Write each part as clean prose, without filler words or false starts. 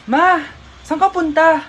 Ma, saan ka punta?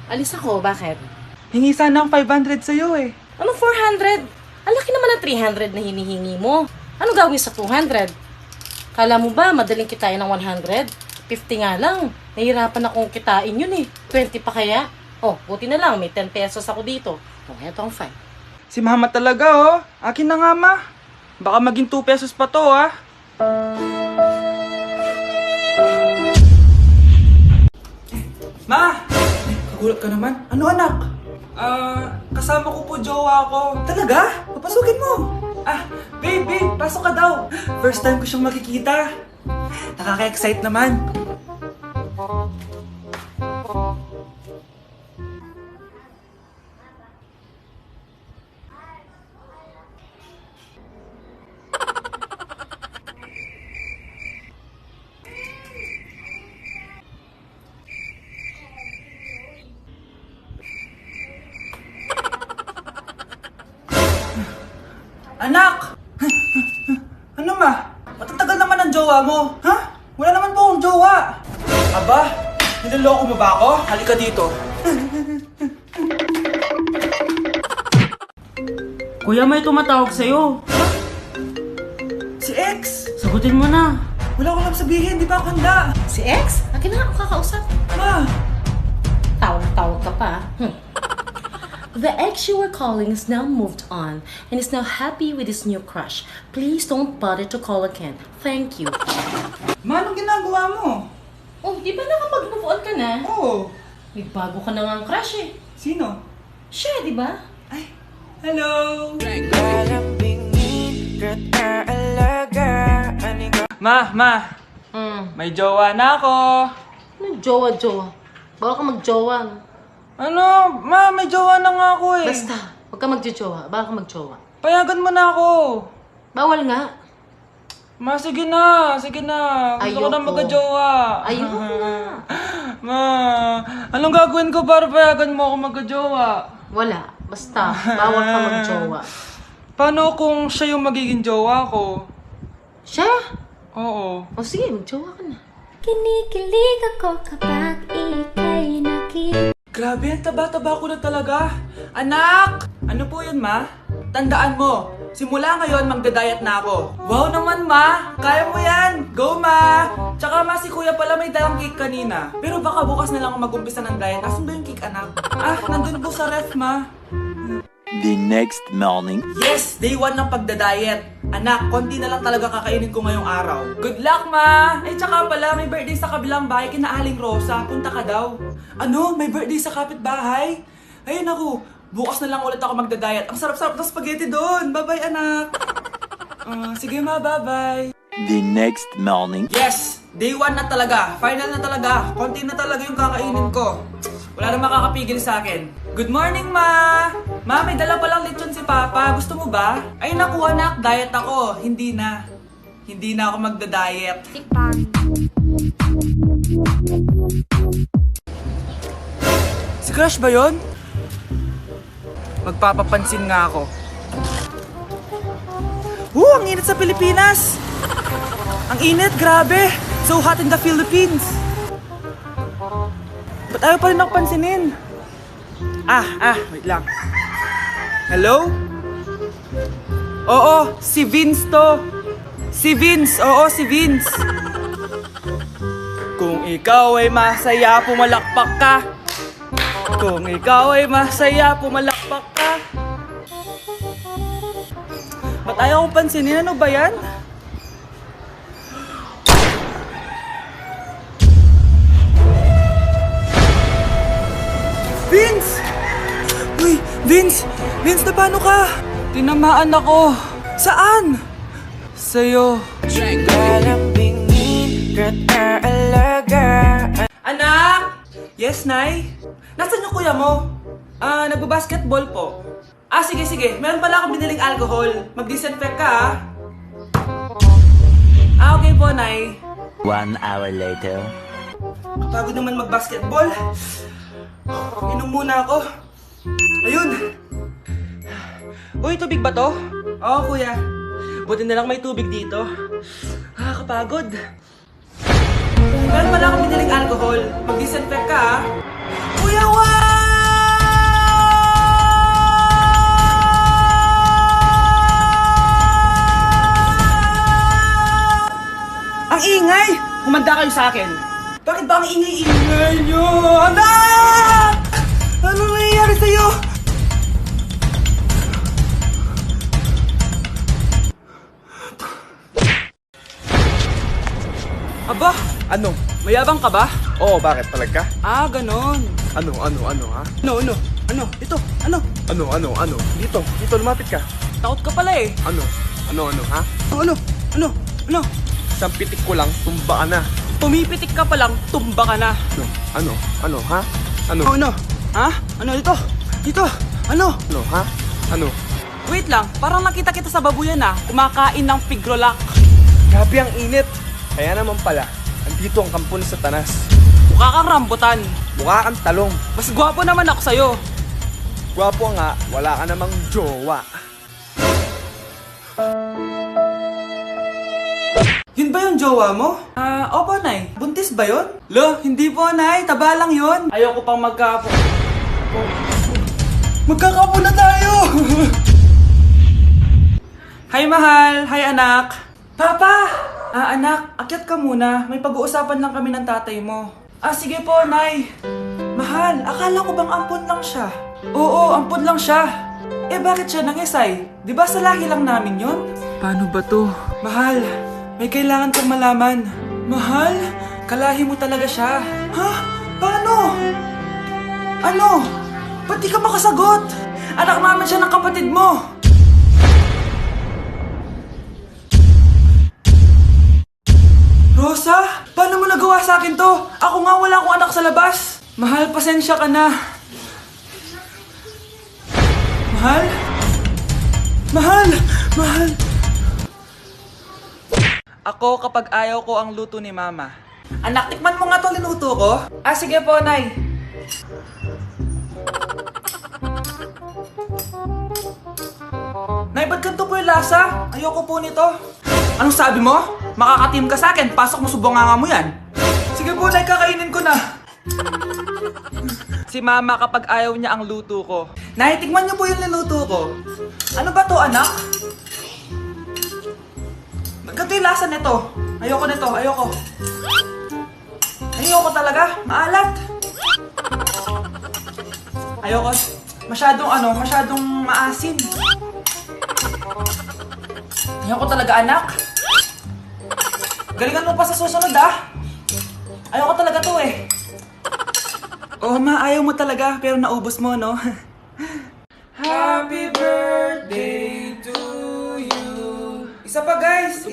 Alis ako, bakit? Hingi sana ang 500 sa'yo eh. Anong 400? Ang laki naman ng 300 na hinihingi mo. Ano gawin sa 200? Kala mo ba madaling kitain ng 100? 50 nga lang. Nahihirapan akong kitain yun eh. 20 pa kaya? Oh, buti na lang. May 10 pesos ako dito. Oh, eto ang 5. Si mama talaga oh. Akin na nga ma. Baka maging 2 pesos pa to ah. Ma! Kagulat ka naman. Ano anak? Kasama ko po jowa ko. Talaga? Papasukin mo. Babe, pasok ka daw. First time ko siyang makikita. Nakaka-excite naman. Anak! Ano ma? Matatagal naman ang jowa mo. Ha? Wala naman po akong jowa. Aba, niloloko mo ba ako? Halika dito. Kuya, may tumatawag sa'yo. Si X! Sagutin mo na. Wala ko lang sabihin, di ba ako handa? Si X? Akin na ako kakausap. Ma! Tawag ka pa. The ex you were calling is now moved on and is now happy with his new crush. Please don't bother to call again. Thank you. Ma, anong ginagawa mo? Oh, di ba nakapag-move on ka na? Oo. May bago ka na nga ang crush eh. Sino? Siya, di ba? Ay, hello! Ma! May jowa na ako! Ano jowa-jowa? Bawal ka mag-jowa. No? Ano? Ma, may jowa na nga ako eh. Basta, huwag ka mag-jowa. Bawal ka mag-jowa. Payagan mo na ako. Bawal nga. Ma, sige na. Gusto ko na Ayoko. magka-jowa. Ayoko na. Ma, anong gagawin ko para payagan mo ako magka-jowa? Wala. Basta, bawal ka mag-jowa. Paano kung siya yung magiging jowa ko? Siya? Oo. O sige, mag-jowa ka na. Kinikilig ako kapag ika'y nakita. Grabe, ang taba-taba ko na talaga. Anak! Ano po yun, ma? Tandaan mo, simula ngayon magda-diet na ako. Wow naman, ma! Kaya mo yan! Go, ma! Tsaka ma, si kuya pala may dalang cake kanina. Pero baka bukas na lang ako mag-umpisa ng diet. Asan ba yung cake, anak? Nandun po sa ref, ma. The next morning. Yes! Day 1 ng pagda-diet. Anak, konti na lang talaga kakainin ko ngayong araw. Good luck, ma! Ay, tsaka pala, may birthday sa kabilang bahay kina Aling Rosa. Punta ka daw. Ano? May birthday sa kapitbahay? Ayun ako, bukas na lang ulit ako magda-diet. Ang sarap-sarap ng spaghetti doon. Bye-bye, anak. Sige, ma, bye-bye. The next morning. Yes! Day 1 na talaga. Final na talaga. Konti na talaga yung kakainin ko. Wala na makakapigil sa akin. Good morning, ma! Ma, may dala palang lechon si Papa. Gusto mo ba? Ay, naku, anak. Diet ako. Hindi na. Hindi na ako magda-diet. Si Crush ba yun? Magpapapansin nga ako. Ang init sa Pilipinas! Ang init, grabe! So hot in the Philippines! Ba't ayaw pa rin ako pansinin? Wait lang. Hello? Oo, si Vince to. Si Vince, oo, si Vince. Kung ikaw ay masaya, pumalakpak ka. Kung ikaw ay masaya, pumalakpak ka. Ba't ayaw kong pansinin? Ano ba yan? Vince! Uy, Vince! Vince, na paano ka? Tinamaan ako. Saan? Sa'yo. Anak! Yes, Nay? Nasaan yung kuya mo? Nagbabasketball po. Sige. Meron pala akong biniling alcohol. Mag-disinfect ka, okay po, Nay. 1 hour later. Pagod naman mag-basketball. Inom muna ako. Ayun! Uy, tubig ba to? Oo, kuya. Buti na lang may tubig dito. Kapagod. Meron pala akong biniling alcohol. Mag-disinfect humanda kayo sa akin. Bakit ba ang ingay-ingay nyo? Anak! Ano nangyayari sa'yo? Aba, Ano? mayabang ka ba? Oo, bakit? Talag ka? Ah, ganon. Ano, ha? Ano? Ito, ano? Ano? Dito, lumapit ka. Takot ka pala eh. Ano, ha? Ano? Isang pitik ko lang, tumba ka na. Pumipitik ka pa lang, tumba ka na. Ano, ha? Ano, Ha? Ano ito? Dito? Ano? ha? Ano? Wait lang, parang nakita kita sa babuyan ah. Kumakain ng pigrolak. Grabe ang init. Kaya naman pala, andito ang kampo ni Satanas. Mukha kang rambutan. Mukha kang talong. Mas gwapo naman ako sa'yo. Gwapo nga, wala ka namang jowa. Yun ba yung jowa mo? Opo, Nay. Buntis ba yun? Lo, hindi po, Nay. Taba lang yun. Ayoko pang magkapo. Magkakapo na tayo! Hi, mahal. Hi, anak. Papa! Anak, akyat ka muna. May pag-uusapan lang kami ng tatay mo. Sige po, Nay. Mahal, akala ko bang ampon lang siya? Oo, ampon lang siya. Bakit siya nangisay? Di ba sa lahi lang namin yun? Paano ba to? Mahal, may kailangan kang malaman. Mahal, kalahi mo talaga siya. Ha? Paano? Ano? Ba't di ka makasagot? Anak namin siya ng kapatid mo. Rosa, paano mo nagawa sa akin to? Ako nga wala akong anak sa labas. Mahal, pasensya ka na. Mahal? Mahal! Ako kapag ayaw ko ang luto ni Mama. Anak, tikman mo nga to linuto ko. Sige po, Nay. Nay, ba't ganito po yung lasa? Ayoko po nito. Anong sabi mo? Makakatim ka sa akin, pasok mo subonganga mo yan. Sige po, Nay, kakainin ko na. Si Mama kapag ayaw niya ang luto ko. Nay, tikman niyo po yung niluto ko. Ano ba to, anak? Ganito yung lasa nito. Ayoko nito, ayoko. Ayoko talaga, maalat. Ayoko. Masyadong maasim. Ayoko talaga, anak. Galingan mo pa sa susunod, ah. Ayoko talaga to, eh. Oh, Ma, ayaw mo talaga, pero naubos mo, no? Happy birthday to you. Isa pa, guys.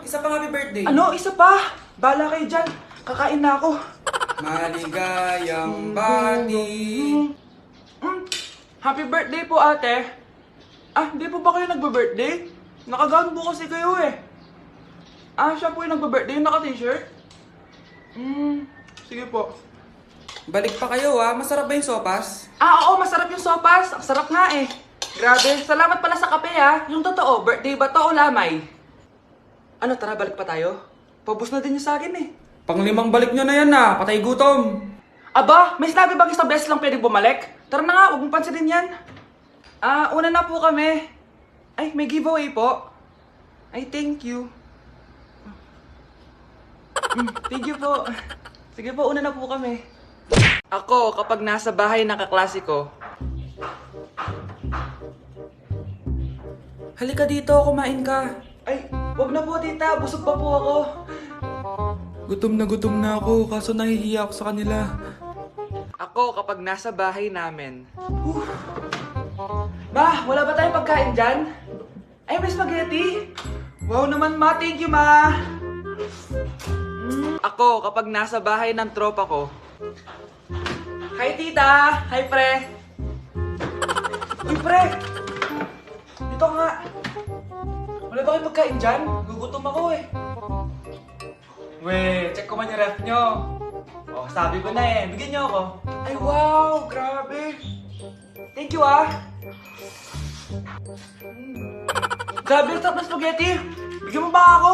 Isa pa happy birthday. Ano? Isa pa? Bala kayo dyan. Kakain na ako. Maligayang bati. Happy birthday po, ate. Hindi po ba kayo nagbe-birthday? Nakagown po kasi kayo, eh. Siya po yung nagbe-birthday, yung naka-t-shirt? Sige po. Balik pa kayo, Masarap ba yung sopas? Oo, masarap yung sopas. Ang sarap nga, eh. Grabe. Salamat pala sa kape, Yung totoo, birthday ba to o lamay? Ano, tara, balik pa tayo? Paubos na din yung sa akin, eh. Panglimang balik nyo na yan, Patay gutom. Aba, may sinabi bang isang beses lang pwedeng bumalik? Tara na nga, huwag mong pansinin yan. Una na po kami. Ay, may giveaway po. Ay, thank you. Thank you po. Sige po, una na po kami. Ako, kapag nasa bahay ng kaklase ko. Halika dito, kumain ka. Ay, wag na po, tita. Busog pa po ako. Gutom na ako, kaso nahihiya ako sa kanila. Ako, kapag nasa bahay namin. Ma, wala ba tayong pagkain dyan? Ay, may spaghetti. Wow naman, Ma. Thank you, Ma. Ako, kapag nasa bahay ng tropa ko. Hi, tita! Hi, pre! Uy, pre! Dito nga! Wala ba kayong pagkain dyan? Gugutom ako, eh. Weh, check ko man yung ref nyo. Sabi ko na, eh. Bigyan nyo ako. Ay, wow! Grabe! Thank you, Grabe, ang sarap na spaghetti! Bigyan mo ba ako?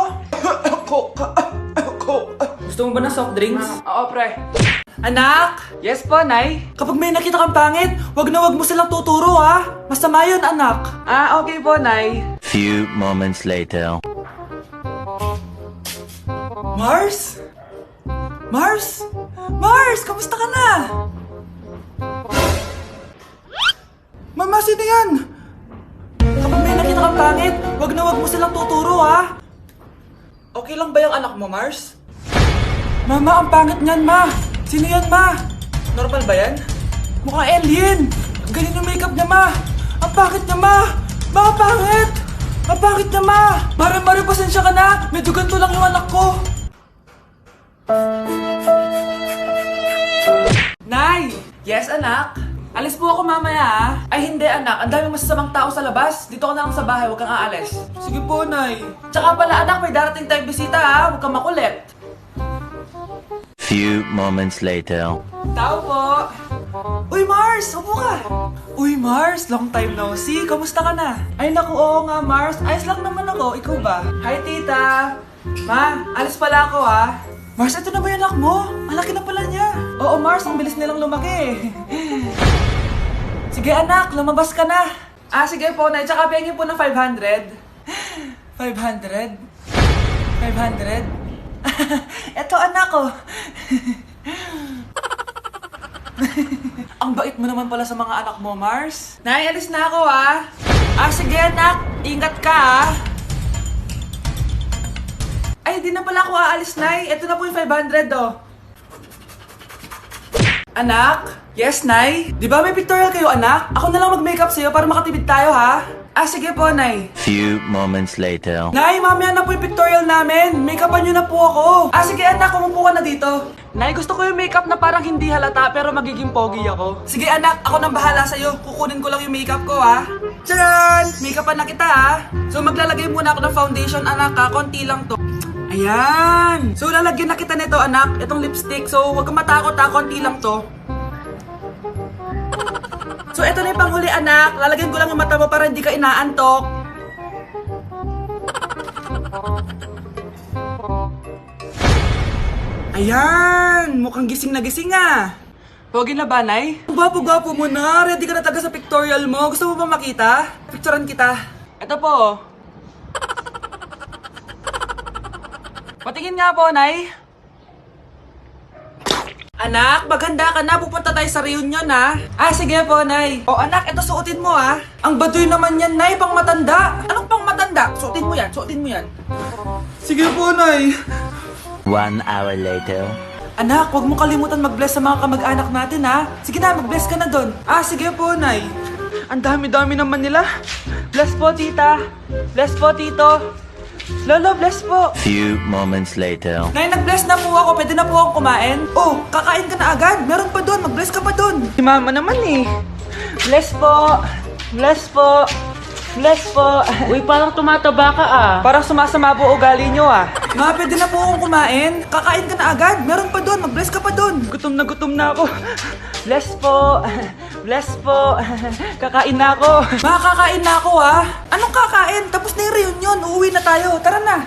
Gusto mo ba ng soft drinks? Oo, pre. Anak! Yes po, Nay? Kapag may nakita kang pangit, wag mo silang tuturo, Masama yun, anak. Okay po, Nay. Few moments later. Mars? Mars? Mars, kamusta ka na? Mama, sino yan? Kapag may nakita kang pangit, wag na wag mo silang tuturo, ha? Okay lang ba yung anak mo, Mars? Mama, ang pangit niyan, ma! Sino yan, ma? Normal ba yan? Mukhang alien! Ang galing yung makeup niya, ma! Ang pangit niya, ma! Ma, ang pangit! Ang pangit niya, ma! Mare, pasensya ka na! Medyo ganito lang yung anak ko! Nay! Yes, anak? Alis po ako mamaya, ha? Ay, hindi, anak. Ang daming masasamang tao sa labas. Dito ka na lang sa bahay. Huwag kang aalis. Sige po, Nay. Tsaka pala, anak, may darating tayong bisita, ha? Huwag kang makulit. Few moments later. Tao po. Uy, Mars! Upo ka! Uy, Mars! Long time no see. Kamusta ka na? Ay, naku, oo nga, Mars. Ayos lang naman ako. Ikaw ba? Hi, tita. Ma, alis pala ako, ha? Mars, ito na ba yung anak mo? Ang laki na pala niya. Oo, Mars. Ang bilis nilang lumaki. Sige, anak. Lumabas ka na. Ah, sige po, Nay. Tsaka pengin po ng 500. 500? 500? Eto, anak ko. Ang bait mo naman pala sa mga anak mo, Mars. Nay, alis na ako, ha? Ah, sige, anak. Ingat ka, ha? Ay, di na pala ako aalis, Nay. Ito na po yung 500, oh. Anak? Yes, Nay? Di ba may pictorial kayo, anak? Ako na lang mag-makeup sa'yo para makatipid tayo, ha? Ah, sige po, Nay. Few moments later. Nay, mamaya na po yung pictorial namin. Make-upan nyo na po ako. Ah, sige anak, umupo ka na dito. Nay, gusto ko yung makeup na parang hindi halata pero magiging pogi ako. Sige anak, ako nang bahala sa'yo. Kukunin ko lang yung makeup ko, ha. Tcharan! Make-upan na kita, ha. So, maglalagay muna ako ng foundation, anak, ha. Konti lang to. Ayan! So, lalagyan na kita nito, anak. Itong lipstick. So, huwag kang matakot, ha. Konti lang to. So, ito na yung panghuli, anak. Lalagyan ko lang yung mata mo para hindi ka inaantok. Ayan! Mukhang gising na gising, ah. Pogi na ba, Nay? Ang gwapo-gwapo mo na. Ready ka na taga sa pictorial mo. Gusto mo ba makita? Picturean kita. Ito po. Patingin nga po, Nay. Anak, maghanda ka na. Pupunta tayo sa reunion, ha? Ah, sige po, Nay. O, anak, ito suotin mo, ha? Ang baduy naman yan, Nay. Pang matanda. Anong pang matanda? Suotin mo yan, suotin mo yan. Sige po, Nay. 1 hour later. Anak, huwag mo kalimutan mag-bless sa mga kamag-anak natin, ha? Sige na, mag-bless ka na doon. Ah, sige po, Nay. Ang dami-dami naman nila. Bless po, tita. Bless po, tito. Lolo, bless po. Few moments later. Nay, nag-bless na po ako. Pwede na po akong kumain. Oh, kakain ka na agad. Meron pa doon. Mag-bless ka pa doon. Si mama naman eh. Bless po. Bless po. Bless po. Uy, parang tumataba ka ah. Parang sumasama po ugali nyo, ah. Ma, pwede na po akong kumain. Kakain ka na agad. Meron pa doon. Mag-bless ka pa doon. Gutom na ako. Bless po. Bless po. Kakain na ako. Ma, kakain na ako, ha. Anong kakain? Tapos na yung reunion. Uuwi na tayo. Tara na.